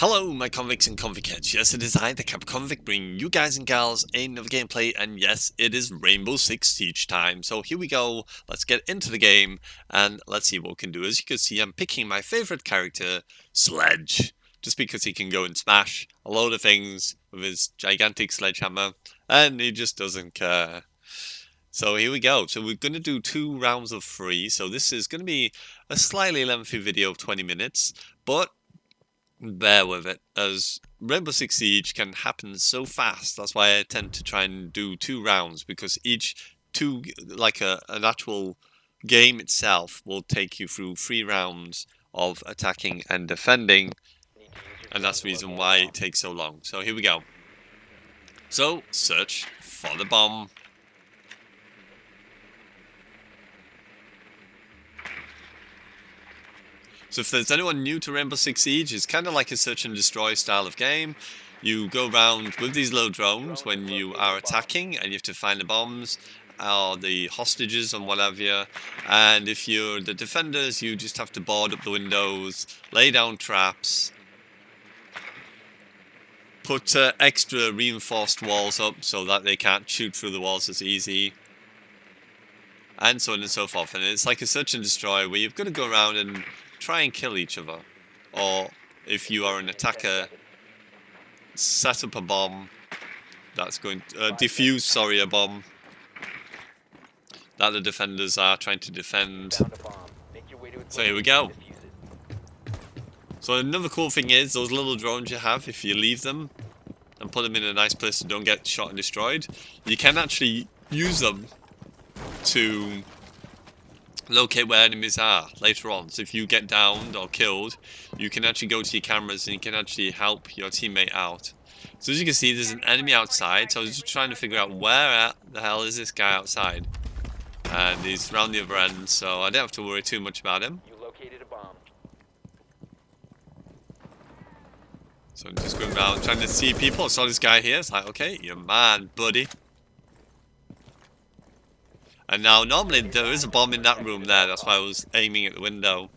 Hello, my convicts and convicets. Yes, it is I, the Kappa Convict, bringing you guys and gals another gameplay, and yes, it is Rainbow Six Siege time. So here we go, let's get into the game, and let's see what we can do. As you can see, I'm picking my favorite character, Sledge, just because he can go and smash a load of things with his gigantic sledgehammer, and he just doesn't care. So here we go. So we're going to do 2 rounds of 3, so this is going to be a slightly lengthy video of 20 minutes, but bear with it, as Rainbow Six Siege can happen so fast. That's why I tend to try and do 2 rounds, because each an actual game itself will take you through 3 rounds of attacking and defending, and that's the reason why it takes so long. So here we go. So search for the bomb. So if there's anyone new to Rainbow Six Siege, it's kind of like a search and destroy style of game. You go around with these little drones when you are attacking, and you have to find the bombs or the hostages and whatever. And if you're the defenders, you just have to board up the windows, lay down traps, put extra reinforced walls up so that they can't shoot through the walls as easy, and so on and so forth. And it's like a search and destroy where you've got to go around and try and kill each other, or if you are an attacker, set up a bomb that's going to defuse, a bomb that the defenders are trying to defend. So here we go. So another cool thing is those little drones you have, if you leave them and put them in a nice place that don't get shot and destroyed, you can actually use them to locate where enemies are later on. So if you get downed or killed, you can actually go to your cameras and you can actually help your teammate out. So as you can see, there's an enemy outside, so I was just trying to figure out where the hell is this guy outside, and he's around the other end, so I don't have to worry too much about him. You located a bomb. So I'm just going around trying to see people. I saw this guy here, it's like, okay, you're mad, buddy. And now, normally there is a bomb in that room there, that's why I was aiming at the window.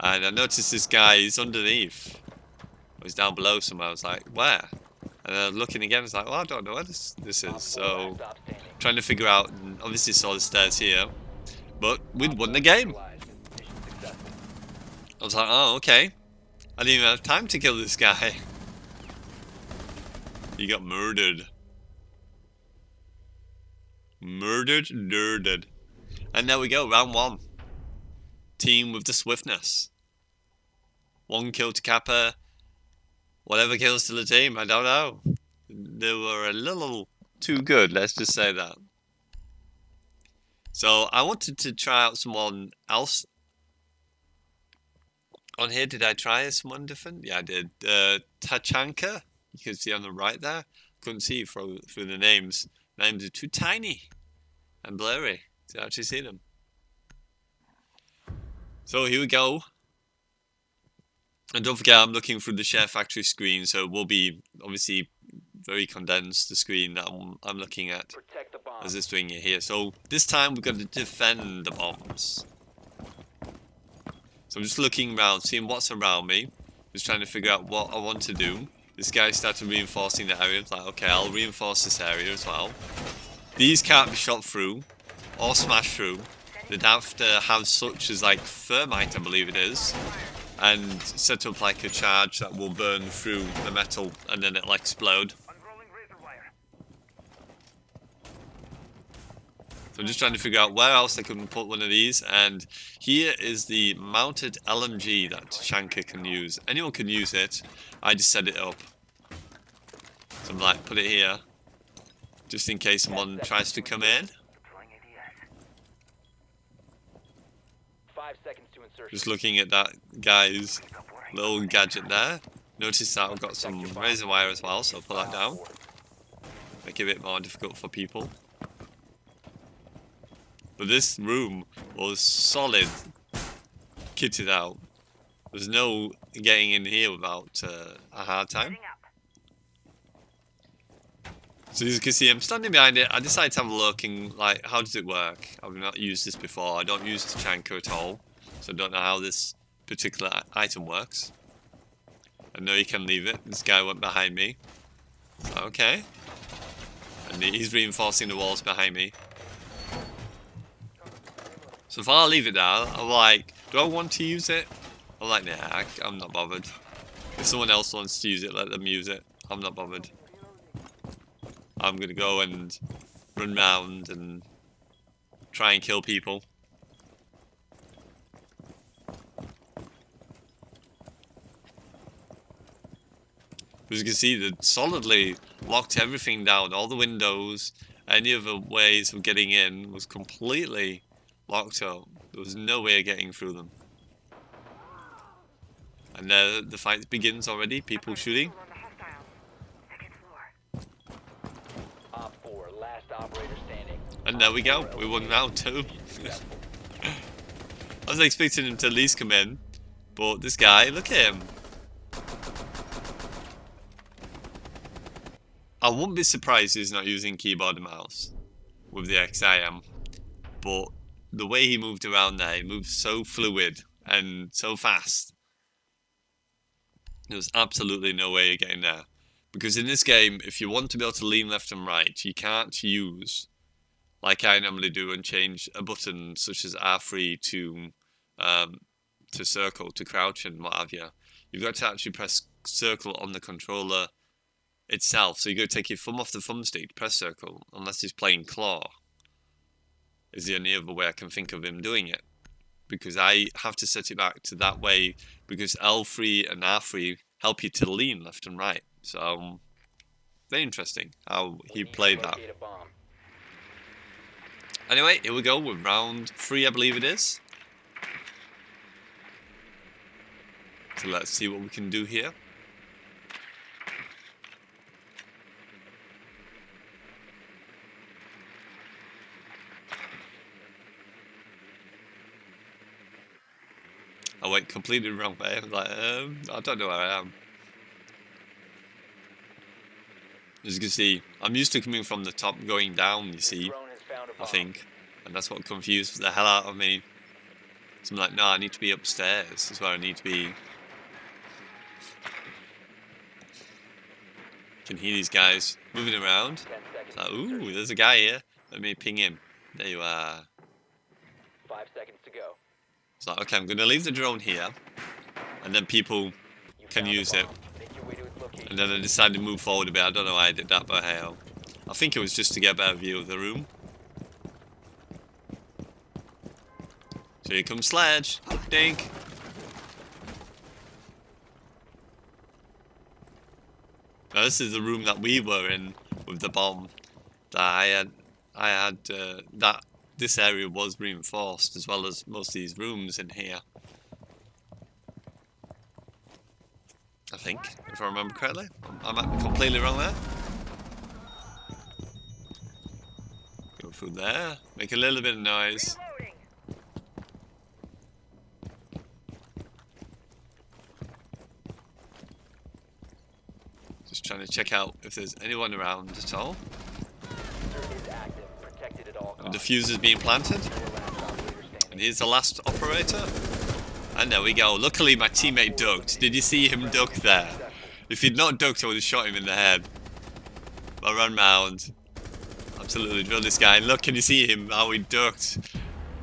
And I noticed this guy is underneath. He's down below somewhere. I was like, where? And I was looking again, I was like, well, I don't know where this is. So, trying to figure out, and obviously saw the stairs here. But we'd won the game. I was like, oh, okay. I didn't even have time to kill this guy. He got murdered. Murdered. And there we go, round 1. Team with the swiftness. 1 kill to Kappa. Whatever kills to the team, I don't know. They were a little too good, let's just say that. So I wanted to try out someone else on here. Did I try someone different? Yeah, I did. Tachanka, you can see on the right there. Couldn't see through the names. Names are too tiny and blurry to actually see them. So here we go. And don't forget, I'm looking through the SHAREfactory screen, so it will be obviously very condensed, the screen that I'm looking at as it's doing it here. So this time we're going to defend the bombs. So I'm just looking around, seeing what's around me, just trying to figure out what I want to do. This guy started reinforcing the area. It's like, okay, I'll reinforce this area as well. These can't be shot through or smashed through. They'd have to have such as like thermite, I believe it is, and set up like a charge that will burn through the metal and then it'll explode. So I'm just trying to figure out where else I can put one of these, and here is the mounted LMG that Shanka can use. Anyone can use it, I just set it up. So I'm like, put it here, just in case someone tries to come in. 5 seconds to insertion. Just looking at that guy's little gadget there. Notice that I've got some razor wire as well, so I'll put that down. Make it a bit more difficult for people. But this room was solid, kitted out. There's no getting in here without a hard time. So as you can see, I'm standing behind it. I decided to have a look and like, how does it work? I've not used this before. I don't use the Chanker at all, so I don't know how this particular item works. I know you can leave it. This guy went behind me. Okay. And he's reinforcing the walls behind me. So if I leave it there, I'm like, do I want to use it? I'm like, nah, I'm not bothered. If someone else wants to use it, let them use it. I'm not bothered. I'm gonna go and run round and try and kill people. As you can see, they solidly locked everything down. All the windows, any other ways of getting in was completely locked up. There was no way of getting through them. And the fight begins already. People shooting. And there we go. We won round 2. I was expecting him to at least come in, but this guy, look at him. I wouldn't be surprised he's not using keyboard and mouse with the XIM, but the way he moved around there, he moved so fluid and so fast. There was absolutely no way of getting there. Because in this game, if you want to be able to lean left and right, you can't use, like I normally do, and change a button such as R3 to circle, to crouch and what have you. You've got to actually press circle on the controller itself. So you go take your thumb off the thumbstick, press circle, unless he's playing claw. Is the only other way I can think of him doing it. Because I have to set it back to that way, because L3 and R3 help you to lean left and right. So, very interesting how he played that. Anyway, here we go with round 3, I believe it is. So let's see what we can do here. I went completely the wrong way. I was like, I don't know where I am. As you can see, I'm used to coming from the top going down, you see, I think. And that's what confused the hell out of me. So I'm like, no, I need to be upstairs. This is where I need to be. Can hear these guys moving around. It's like, ooh, there's a guy here. Let me ping him. There you are. 5 seconds to go. It's like, okay, I'm going to leave the drone here. And then people can use it. And then I decided to move forward a bit. I don't know why I did that, but hey, I think it was just to get a better view of the room. So here comes Sledge. Dink. Now this is the room that we were in with the bomb. That this area was reinforced, as well as most of these rooms in here. I think, if I remember correctly. I might be completely wrong there. Go through there, make a little bit of noise. Just trying to check out if there's anyone around at all. And the fuse is being planted. And here's the last operator. And there we go. Luckily my teammate ducked. Did you see him duck there? If he'd not ducked, I would have shot him in the head. I ran round. Absolutely drilled this guy. And look, can you see him? How he ducked.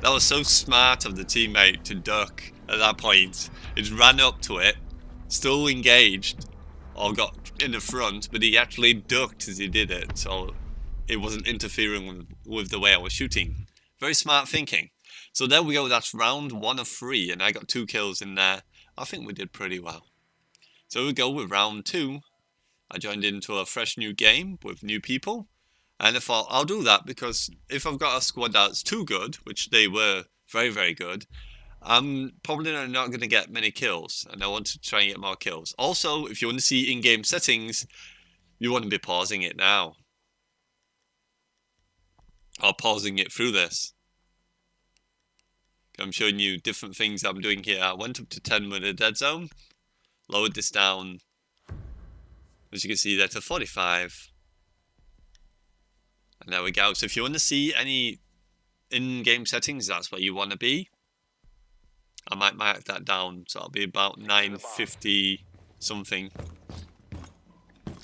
That was so smart of the teammate to duck at that point. He just ran up to it. Still engaged. Or got in the front. But he actually ducked as he did it. So it wasn't interfering with the way I was shooting. Very smart thinking. So there we go, that's round 1 of 3, and I got 2 kills in there. I think we did pretty well. So we go with round 2. I joined into a fresh new game with new people, and I thought I'll do that because if I've got a squad that's too good, which they were very, very good, I'm probably not going to get many kills, and I want to try and get more kills. Also, if you want to see in-game settings, you want to be pausing it now. Or pausing it through this. I'm showing you different things I'm doing here. I went up to 10 with a dead zone, lowered this down, as you can see there, to 45. And there we go. So if you want to see any in-game settings, that's where you want to be. I might mark that down, so it'll be about 950 something.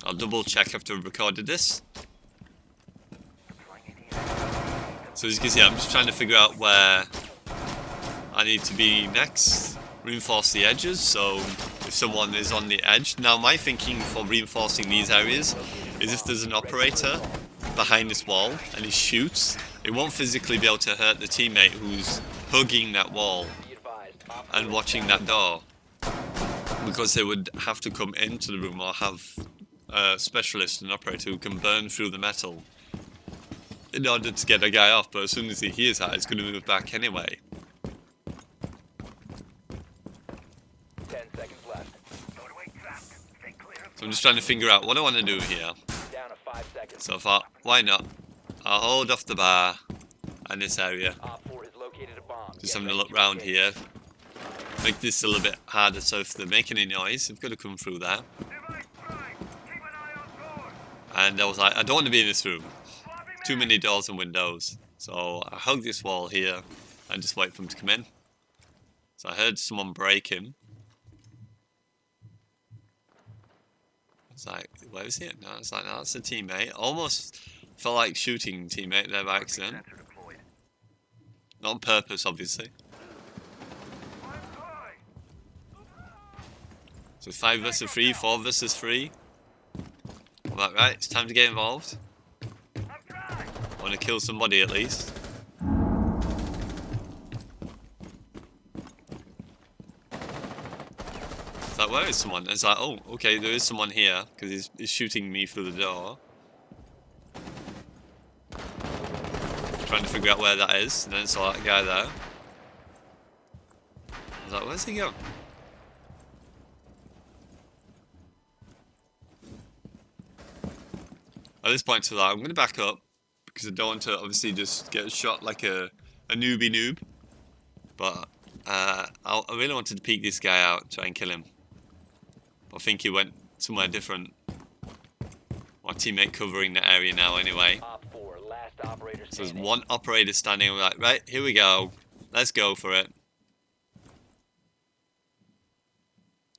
I'll double check after I've recorded this. So as you can see, I'm just trying to figure out where I need to be next. Reinforce the edges, so if someone is on the edge. Now my thinking for reinforcing these areas is if there's an operator behind this wall and he shoots, it won't physically be able to hurt the teammate who's hugging that wall and watching that door, because they would have to come into the room or have a specialist, an operator who can burn through the metal in order to get a guy off, but as soon as he hears that, it's going to move back anyway. 10 seconds left. So I'm just trying to figure out what I want to do here. Down to 5 seconds. So I thought, why not? I'll hold off the bar and this area. Op 4 has located a bomb. Just Get having a ready look to round engage. here. Make this a little bit harder, so if they're making any noise, they've got to come through there. And I was like, I don't want to be in this room. Too many doors and windows. So I hug this wall here and just wait for them to come in. So I heard someone breaking. I was like, where is he? No, it's like, no, that's a teammate. Almost felt like shooting teammate there by accident. Not on purpose, obviously. So 5 versus 3, 4 versus 3. All that right? It's time to get involved. I want to kill somebody at least. It's like, where is someone? It's like, oh, okay, there is someone here, because he's shooting me through the door. Trying to figure out where that is, and then saw that guy there. I was like, where's he going? At this point, so that I'm going to back up, because I don't want to obviously just get shot like a newbie noob. But I really wanted to peek this guy out, try and kill him. I think he went somewhere different. My teammate covering the area now anyway. Op 4, last operator So there's standing. one operator standing. We're like, right, here we go. Let's go for it.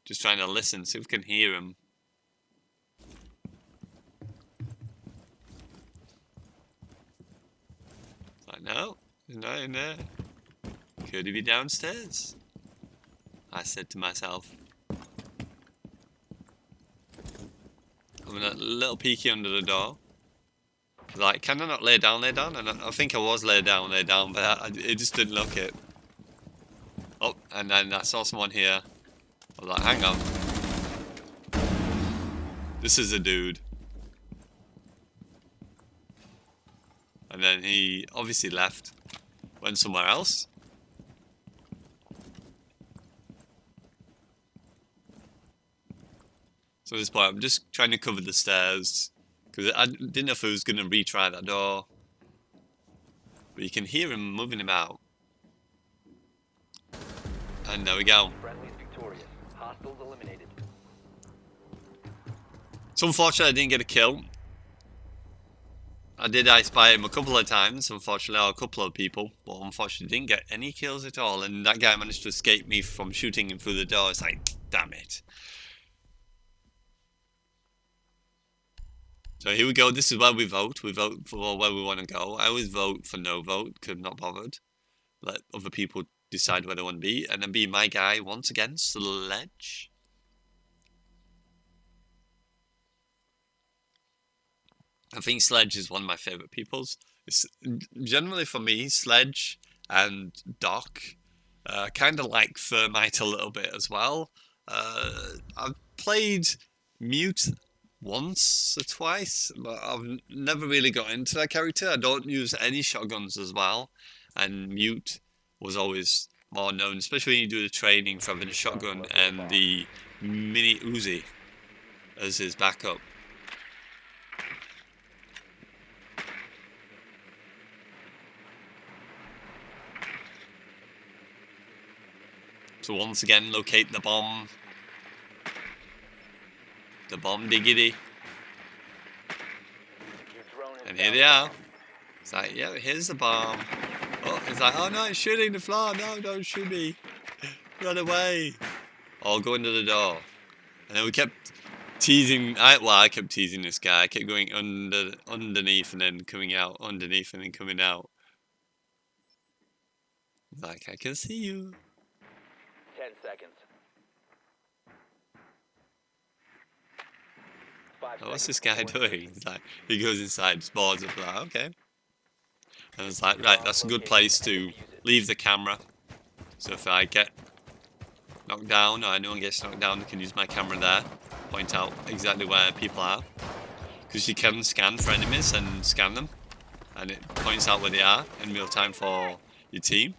Just trying to listen, see if we can hear him. Like, no, he's not in there. Could he be downstairs? I said to myself. Having a little peeky under the door. Like, can I not lay down? And I think I was laid down, but it just didn't look it. Oh, and then I saw someone here. I was like, hang on. This is a dude. And then he obviously left. Went somewhere else. So at this point, I'm just trying to cover the stairs. Because I didn't know if I was going to retry that door. But you can hear him moving about. And there we go. Friendly's victorious. Hostiles eliminated. So unfortunately I didn't get a kill. I did I spy him a couple of times, unfortunately, or a couple of people. But unfortunately didn't get any kills at all. And that guy managed to escape me from shooting him through the door. It's like, damn it. So here we go. This is where we vote. We vote for where we want to go. I always vote for no vote because I'm not bothered. Let other people decide where they want to be. And then be my guy once again, Sledge. I think Sledge is one of my favourite peoples. It's generally for me, Sledge and Doc. Kind of like Thermite a little bit as well. I've played Mute once or twice, but I've never really got into that character. I don't use any shotguns as well, and Mute was always more known, especially when you do the training for having a shotgun and the mini Uzi as his backup. So once again, locate the bomb. The bomb diggity. Your drone is And here they are. It's like, yeah, here's the bomb. Oh, it's like, oh no, it's shooting the floor. No, don't shoot me. Run away. Or go into the door. And then we kept teasing. I kept teasing this guy. I kept going underneath and then coming out, underneath and then coming out. Like, I can see you. 10 seconds. 5 Oh, what's this seconds guy before doing? He's like, he goes inside, spawns up, like, okay. And I was like, right, that's a good place to leave the camera. So if I get knocked down, or anyone gets knocked down, I can use my camera there, point out exactly where people are. Because you can scan for enemies and scan them, and it points out where they are in real time for your team.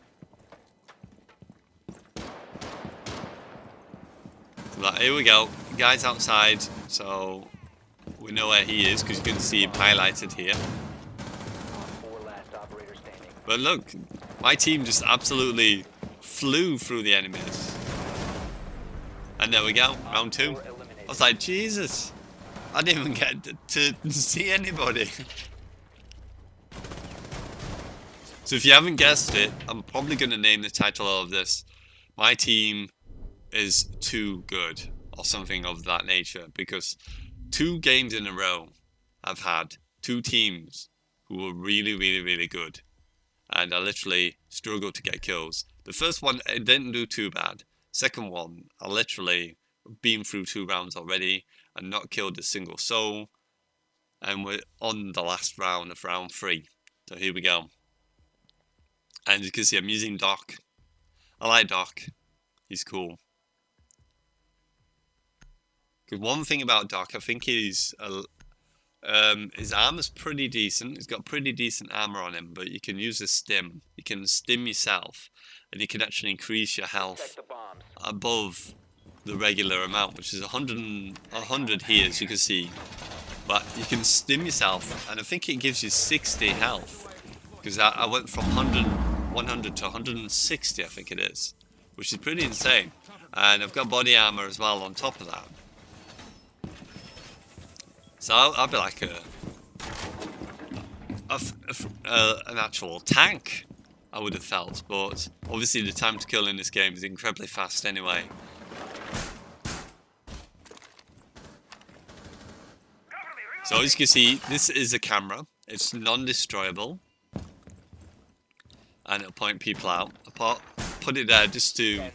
So like, here we go, guy's outside, so we know where he is because you can see him highlighted here. 4 last operators standing. But look, my team just absolutely flew through the enemies. And there we go, round 2. I was like, Jesus, I didn't even get to see anybody. So if you haven't guessed it, I'm probably going to name the title of this, My Team is Too Good, or something of that nature, because 2 games in a row I've had 2 teams who were really, really, really good. And I literally struggled to get kills. The first one, it didn't do too bad. Second one, I literally been through 2 rounds already and not killed a single soul. And we're on the last round of round 3. So here we go. And you can see I'm using Doc. I like Doc. He's cool. Because one thing about Doc, I think his armor's pretty decent. He's got pretty decent armor on him, but you can use a stim. You can stim yourself, and you can actually increase your health above the regular amount, which is 100 here, as you can see. But you can stim yourself, and I think it gives you 60 health. Because I went from 100 to 160, I think it is, which is pretty insane. And I've got body armor as well on top of that. So I'll be like an actual tank, I would have felt. But obviously the time to kill in this game is incredibly fast anyway. So as you can see, this is a camera. It's non-destroyable. And it'll point people out. I put it there just to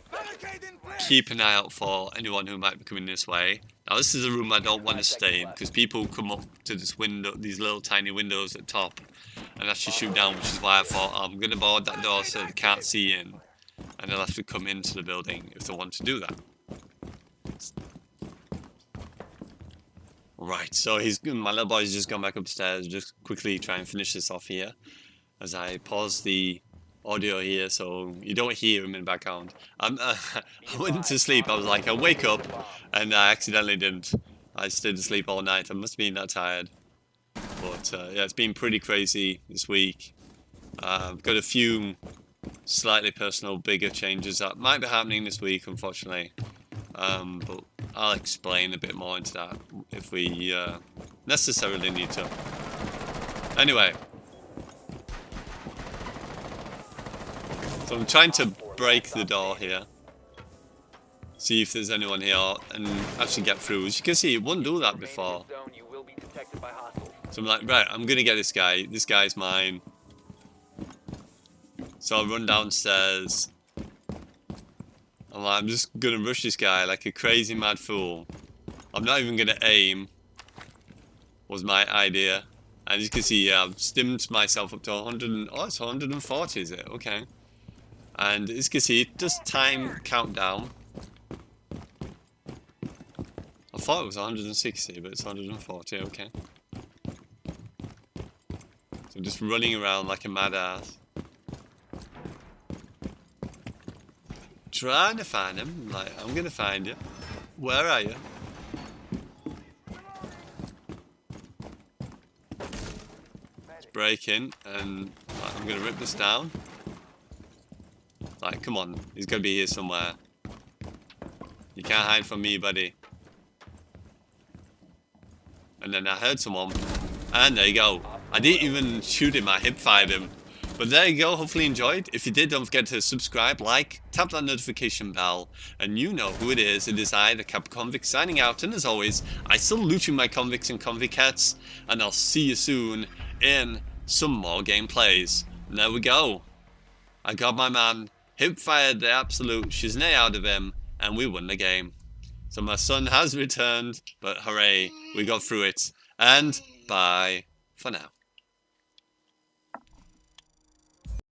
keep an eye out for anyone who might be coming this way. Now this is a room I don't want to stay in because people come up to this window, these little tiny windows at top, and actually shoot down, which is why I thought I'm going to board that door so they can't see in, and they'll have to come into the building if they want to do that. Right, so my little boy's just gone back upstairs, just quickly try and finish this off here as I pause the audio here so you don't hear him in the background. I went to sleep. I was like, I'll wake up, and I accidentally didn't. I stayed asleep all night. I must have been that tired. But yeah, it's been pretty crazy this week. I've got a few slightly personal, bigger changes that might be happening this week, unfortunately. But I'll explain a bit more into that if we necessarily need to. Anyway. So I'm trying to break the door here. See if there's anyone here and actually get through. As you can see, it wouldn't do that before. So I'm like, right, I'm going to get this guy. This guy's mine. So I run downstairs. I'm like, I'm just going to rush this guy like a crazy mad fool. I'm not even going to aim. Was my idea. And as you can see, yeah, I've stimmed myself up to 100. Oh, it's 140, is it? Okay. And as you can see, it does time countdown. I thought it was 160, but it's 140, okay. So I'm just running around like a mad ass. Trying to find him, like, I'm gonna find you. Where are you? Let's break in, and like, I'm gonna rip this down. Like, come on, he's gotta be here somewhere. You can't hide from me, buddy. And then I heard someone, and there you go. I didn't even shoot him, I hip-fired him. But there you go, hopefully you enjoyed. If you did, don't forget to subscribe, like, tap that notification bell, and you know who it is. It is I, the Kappa Convict, signing out, and as always, I salute you, my convicts and convicettes, and I'll see you soon in some more gameplays. And there we go. I got my man, hip fired the absolute shiznay out of him, and we won the game. So my son has returned, but hooray, we got through it. And bye for now.